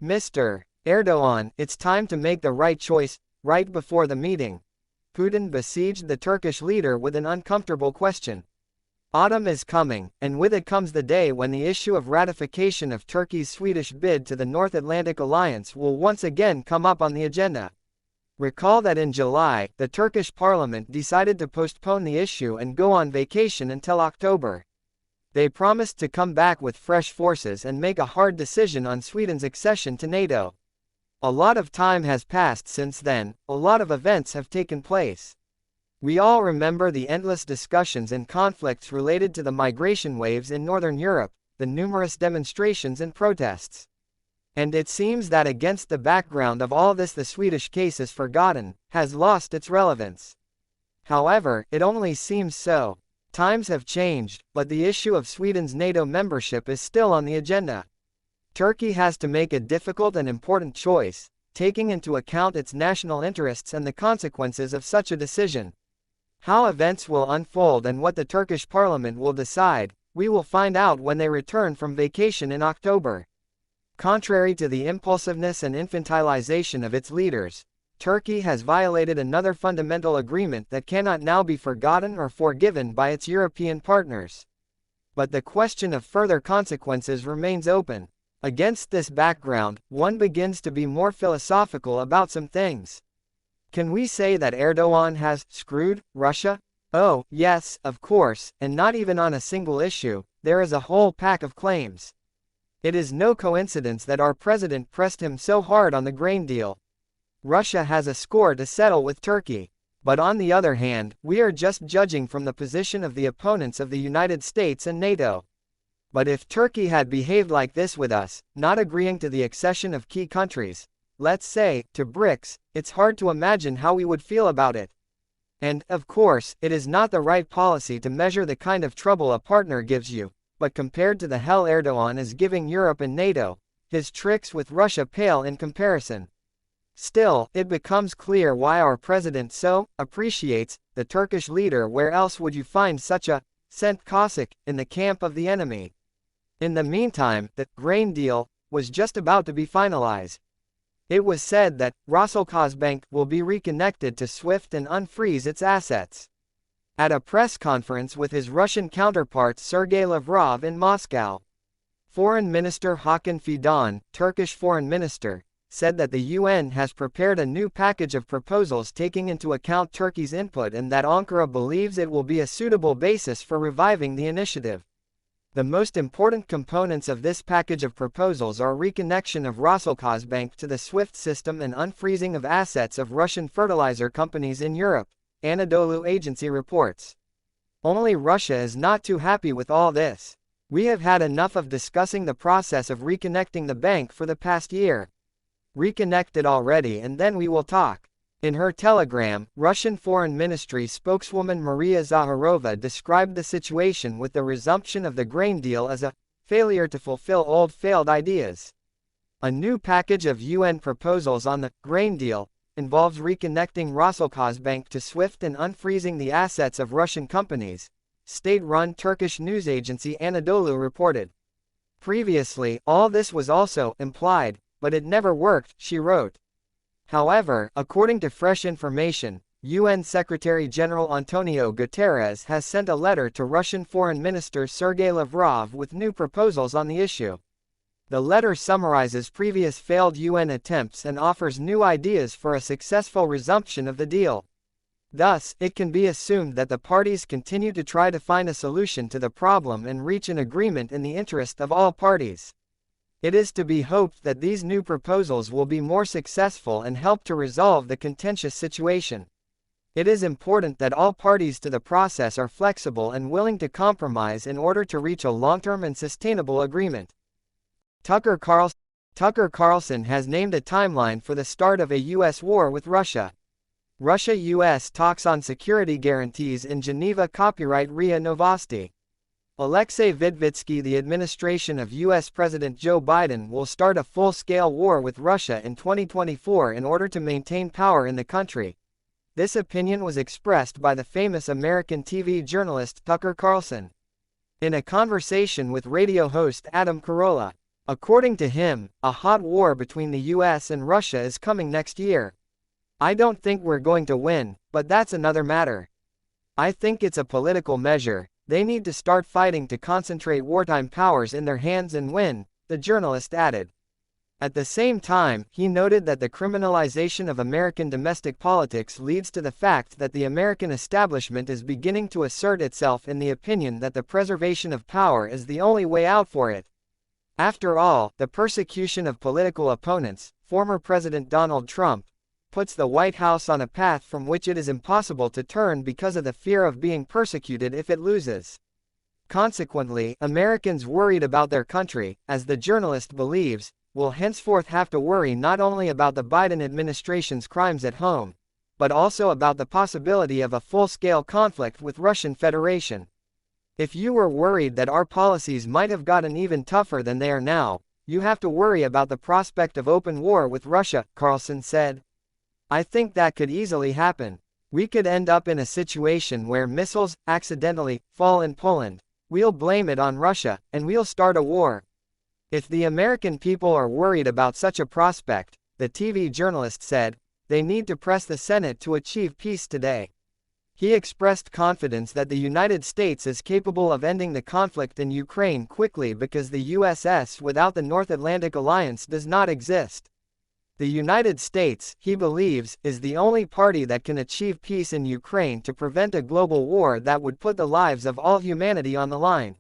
Mr. Erdogan, it's time to make the right choice. Right before the meeting, Putin besieged the Turkish leader with an uncomfortable question. Autumn is coming, and with it comes the day when the issue of ratification of Turkey's Swedish bid to the North Atlantic Alliance will once again come up on the agenda. Recall that in July, the Turkish parliament decided to postpone the issue and go on vacation until October. They promised to come back with fresh forces and make a hard decision on Sweden's accession to NATO. A lot of time has passed since then, a lot of events have taken place. We all remember the endless discussions and conflicts related to the migration waves in Northern Europe, the numerous demonstrations and protests. And it seems that against the background of all this the Swedish case is forgotten, has lost its relevance. However, it only seems so. Times have changed, but the issue of Sweden's NATO membership is still on the agenda. Turkey has to make a difficult and important choice, taking into account its national interests and the consequences of such a decision. How events will unfold and what the Turkish parliament will decide, we will find out when they return from vacation in October. Contrary to the impulsiveness and infantilization of its leaders, Turkey has violated another fundamental agreement that cannot now be forgotten or forgiven by its European partners. But the question of further consequences remains open. Against this background, one begins to be more philosophical about some things. Can we say that Erdogan has screwed Russia? Oh, yes, of course, and not even on a single issue, there is a whole pack of claims. It is no coincidence that our president pressed him so hard on the grain deal. Russia has a score to settle with Turkey. But on the other hand, we are just judging from the position of the opponents of the United States and NATO. But if Turkey had behaved like this with us, not agreeing to the accession of key countries, let's say, to BRICS, it's hard to imagine how we would feel about it. And, of course, it is not the right policy to measure the kind of trouble a partner gives you, but compared to the hell Erdogan is giving Europe and NATO, his tricks with Russia pale in comparison. Still, it becomes clear why our president so appreciates the Turkish leader. Where else would you find such a St. Cossack in the camp of the enemy? In the meantime, the grain deal was just about to be finalized. It was said that Rosalkazbank will be reconnected to SWIFT and unfreeze its assets. At a press conference with his Russian counterpart Sergei Lavrov in Moscow, Foreign Minister Hakan Fidan, Turkish Foreign Minister, said that the UN has prepared a new package of proposals taking into account Turkey's input and that Ankara believes it will be a suitable basis for reviving the initiative. The most important components of this package of proposals are reconnection of Rosalkazbank to the SWIFT system and unfreezing of assets of Russian fertilizer companies in Europe, Anadolu Agency reports. Only Russia is not too happy with all this. We have had enough of discussing the process of reconnecting the bank for the past year. Reconnect it already and then we will talk. In her telegram, Russian Foreign Ministry spokeswoman Maria Zakharova described the situation with the resumption of the grain deal as a failure to fulfill old failed ideas. A new package of UN proposals on the grain deal involves reconnecting Rosalkazbank to SWIFT and unfreezing the assets of Russian companies, state-run Turkish news agency Anadolu reported. Previously, all this was also implied, but it never worked, she wrote. However, according to fresh information, UN Secretary-General Antonio Guterres has sent a letter to Russian Foreign Minister Sergei Lavrov with new proposals on the issue. The letter summarizes previous failed UN attempts and offers new ideas for a successful resumption of the deal. Thus, it can be assumed that the parties continue to try to find a solution to the problem and reach an agreement in the interest of all parties. It is to be hoped that these new proposals will be more successful and help to resolve the contentious situation. It is important that all parties to the process are flexible and willing to compromise in order to reach a long-term and sustainable agreement. Tucker Carlson has named a timeline for the start of a U.S. war with Russia. Russia-U.S. talks on security guarantees in Geneva. Copyright RIA Novosti. Alexei Vidvitsky. The administration of U.S. President Joe Biden will start a full-scale war with Russia in 2024 in order to maintain power in the country. This opinion was expressed by the famous American TV journalist Tucker Carlson in a conversation with radio host Adam Carolla. According to him, a hot war between the US and Russia is coming next year. I don't think we're going to win, but that's another matter. I think it's a political measure. They need to start fighting to concentrate wartime powers in their hands and win, the journalist added. At the same time, he noted that the criminalization of American domestic politics leads to the fact that the American establishment is beginning to assert itself in the opinion that the preservation of power is the only way out for it. After all, the persecution of political opponents, former President Donald Trump, puts the White House on a path from which it is impossible to turn because of the fear of being persecuted if it loses. Consequently, Americans worried about their country, as the journalist believes, will henceforth have to worry not only about the Biden administration's crimes at home, but also about the possibility of a full-scale conflict with Russian Federation. If you were worried that our policies might have gotten even tougher than they are now, you have to worry about the prospect of open war with Russia, Carlson said. I think that could easily happen. We could end up in a situation where missiles accidentally fall in Poland. We'll blame it on Russia, and we'll start a war. If the American people are worried about such a prospect, the TV journalist said, they need to press the Senate to achieve peace today. He expressed confidence that the United States is capable of ending the conflict in Ukraine quickly because the USS without the North Atlantic Alliance does not exist. The United States, he believes, is the only party that can achieve peace in Ukraine to prevent a global war that would put the lives of all humanity on the line.